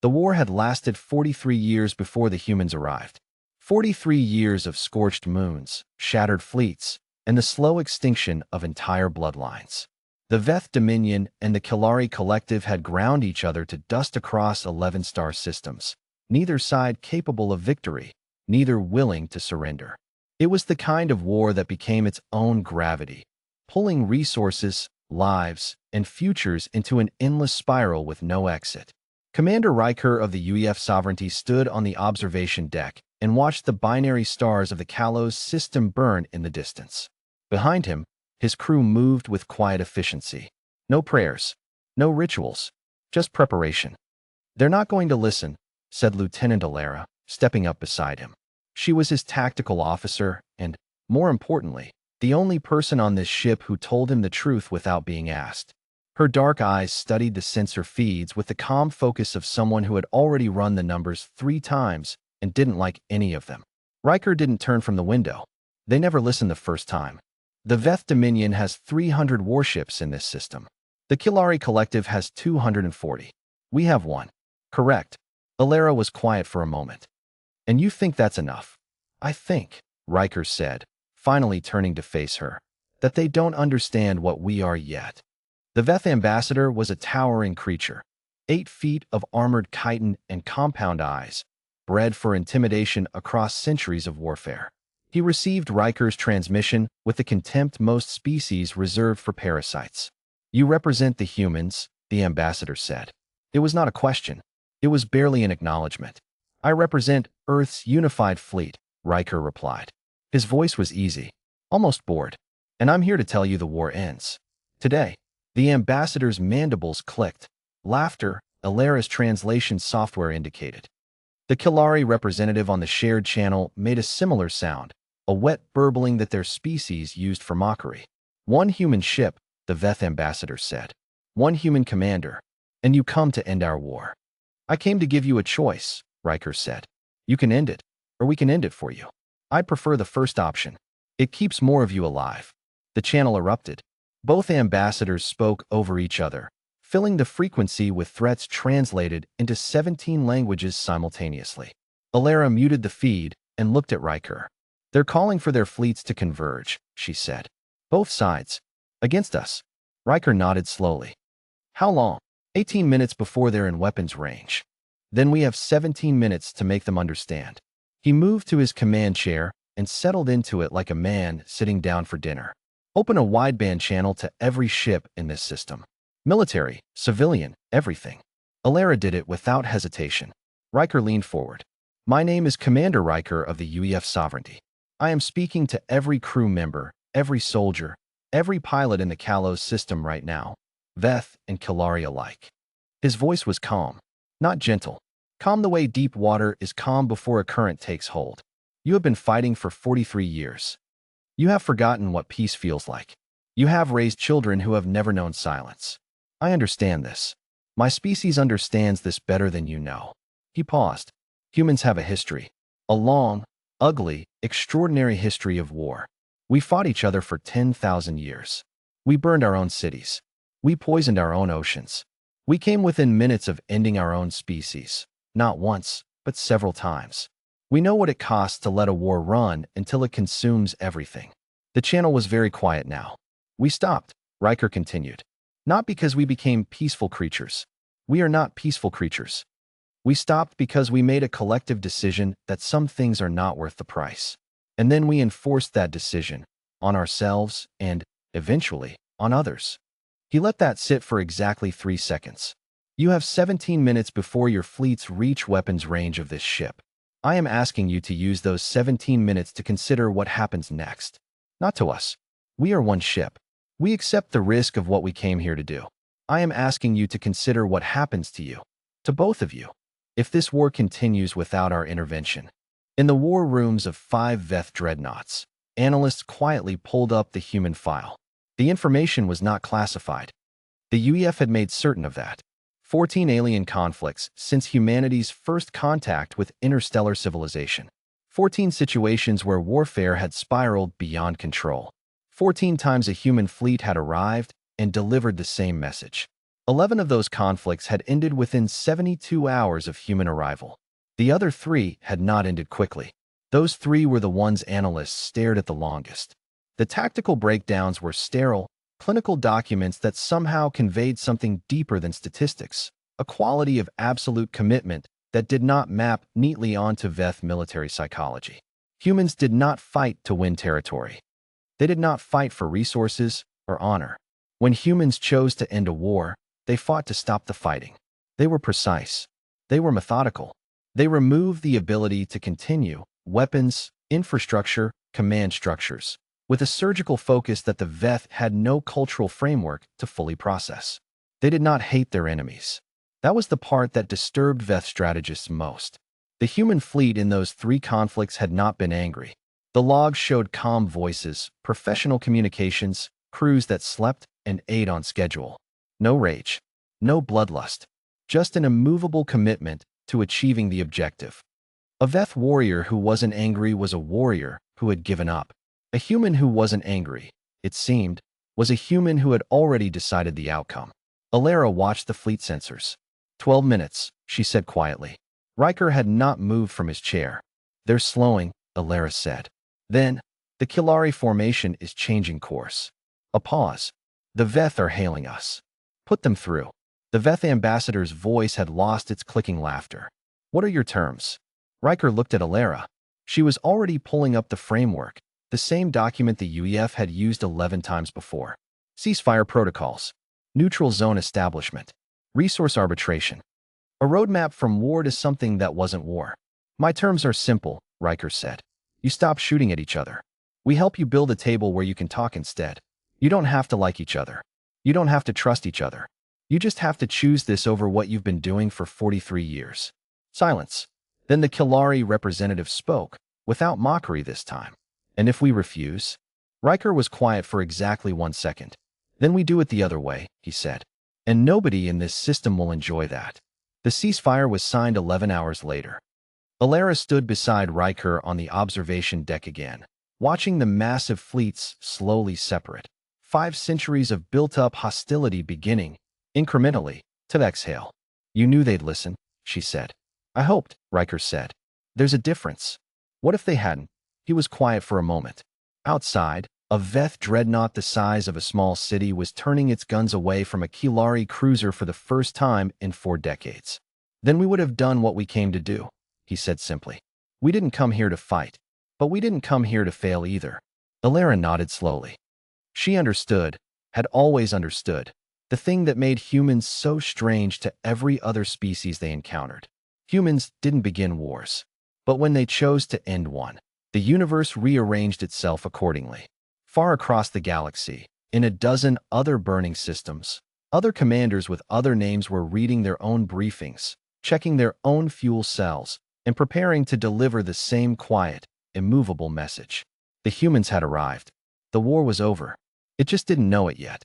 The war had lasted 43 years before the humans arrived. 43 years of scorched moons, shattered fleets, and the slow extinction of entire bloodlines. The Veth Dominion and the Kilari Collective had ground each other to dust across 11-star systems, neither side capable of victory, neither willing to surrender. It was the kind of war that became its own gravity, pulling resources, lives, and futures into an endless spiral with no exit. Commander Riker of the UEF Sovereignty stood on the observation deck and watched the binary stars of the Kalos system burn in the distance. Behind him, his crew moved with quiet efficiency. No prayers, no rituals, just preparation. "They're not going to listen," said Lieutenant Alara, stepping up beside him. She was his tactical officer and, more importantly, the only person on this ship who told him the truth without being asked. Her dark eyes studied the sensor feeds with the calm focus of someone who had already run the numbers 3 times and didn't like any of them. Riker didn't turn from the window. They never listened the first time. The Veth Dominion has 300 warships in this system. The Kilari Collective has 240. We have 1. Correct. Alara was quiet for a moment. "And you think that's enough?" "I think," Riker said, finally turning to face her, "that they don't understand what we are yet." The Veth ambassador was a towering creature, 8 feet of armored chitin and compound eyes, bred for intimidation across centuries of warfare. He received Riker's transmission with the contempt most species reserve for parasites. "You represent the humans," the ambassador said. It was not a question. It was barely an acknowledgement. "I represent Earth's unified fleet," Riker replied. His voice was easy, almost bored. "And I'm here to tell you the war ends. Today." The ambassador's mandibles clicked. Laughter, Alara's translation software indicated. The Kilari representative on the shared channel made a similar sound, a wet burbling that their species used for mockery. "1 human ship," the Veth ambassador said. "1 human commander. And you come to end our war." "I came to give you a choice," Riker said. "You can end it, or we can end it for you. I prefer the first option. It keeps more of you alive." The channel erupted. Both ambassadors spoke over each other, filling the frequency with threats translated into 17 languages simultaneously. Alara muted the feed and looked at Riker. "They're calling for their fleets to converge," she said. "Both sides. Against us." Riker nodded slowly. "How long?" 18 minutes before they're in weapons range. "Then we have 17 minutes to make them understand." He moved to his command chair and settled into it like a man sitting down for dinner. "Open a wideband channel to every ship in this system. Military, civilian, everything." Alara did it without hesitation. Riker leaned forward. "My name is Commander Riker of the UEF Sovereignty. I am speaking to every crew member, every soldier, every pilot in the Kalos system right now, Veth and Kilari alike." His voice was calm, not gentle. Calm the way deep water is calm before a current takes hold. "You have been fighting for 43 years. You have forgotten what peace feels like. You have raised children who have never known silence. I understand this. My species understands this better than you know." He paused. "Humans have a history. A long, ugly, extraordinary history of war. We fought each other for 10,000 years. We burned our own cities. We poisoned our own oceans. We came within minutes of ending our own species. Not once, but several times. We know what it costs to let a war run until it consumes everything." The channel was very quiet now. "We stopped," Riker continued. "Not because we became peaceful creatures. We are not peaceful creatures. We stopped because we made a collective decision that some things are not worth the price. And then we enforced that decision on ourselves and, eventually, on others." He let that sit for exactly 3 seconds. "You have 17 minutes before your fleets reach weapons range of this ship. I am asking you to use those 17 minutes to consider what happens next. Not to us. We are 1 ship. We accept the risk of what we came here to do. I am asking you to consider what happens to you, to both of you, if this war continues without our intervention." In the war rooms of 5 Veth dreadnoughts, analysts quietly pulled up the human file. The information was not classified. The UEF had made certain of that. 14 alien conflicts since humanity's first contact with interstellar civilization. 14 situations where warfare had spiraled beyond control. 14 times a human fleet had arrived and delivered the same message. 11 of those conflicts had ended within 72 hours of human arrival. The other 3 had not ended quickly. Those 3 were the ones analysts stared at the longest. The tactical breakdowns were sterile, clinical documents that somehow conveyed something deeper than statistics, a quality of absolute commitment that did not map neatly onto Veth military psychology. Humans did not fight to win territory. They did not fight for resources or honor. When humans chose to end a war, they fought to stop the fighting. They were precise. They were methodical. They removed the ability to continue weapons, infrastructure, command structures, with a surgical focus that the Veth had no cultural framework to fully process. They did not hate their enemies. That was the part that disturbed Veth strategists most. The human fleet in those 3 conflicts had not been angry. The logs showed calm voices, professional communications, crews that slept and ate on schedule. No rage, no bloodlust, just an immovable commitment to achieving the objective. A Veth warrior who wasn't angry was a warrior who had given up. A human who wasn't angry, it seemed, was a human who had already decided the outcome. Alara watched the fleet sensors. 12 minutes, she said quietly. Riker had not moved from his chair. They're slowing, Alara said. Then, the Kilari formation is changing course. A pause. The Veth are hailing us. Put them through. The Veth ambassador's voice had lost its clicking laughter. What are your terms? Riker looked at Alara. She was already pulling up the framework, the same document the UEF had used 11 times before. Ceasefire protocols. Neutral zone establishment. Resource arbitration. A roadmap from war to something that wasn't war. My terms are simple, Riker said. You stop shooting at each other. We help you build a table where you can talk instead. You don't have to like each other. You don't have to trust each other. You just have to choose this over what you've been doing for 43 years. Silence. Then the Kilari representative spoke, without mockery this time. And if we refuse? Riker was quiet for exactly 1 second. Then we do it the other way, he said. And nobody in this system will enjoy that. The ceasefire was signed 11 hours later. Alara stood beside Riker on the observation deck again, watching the massive fleets slowly separate. 5 centuries of built-up hostility beginning, incrementally, to exhale. You knew they'd listen, she said. I hoped, Riker said. There's a difference. What if they hadn't? He was quiet for a moment. Outside, a Veth dreadnought the size of a small city was turning its guns away from a Kilari cruiser for the first time in 4 decades. Then we would have done what we came to do, he said simply. We didn't come here to fight, but we didn't come here to fail either. Alara nodded slowly. She understood, had always understood, the thing that made humans so strange to every other species they encountered. Humans didn't begin wars, but when they chose to end one, the universe rearranged itself accordingly. Far across the galaxy, in a dozen other burning systems, other commanders with other names were reading their own briefings, checking their own fuel cells, and preparing to deliver the same quiet, immovable message. The humans had arrived. The war was over. It just didn't know it yet.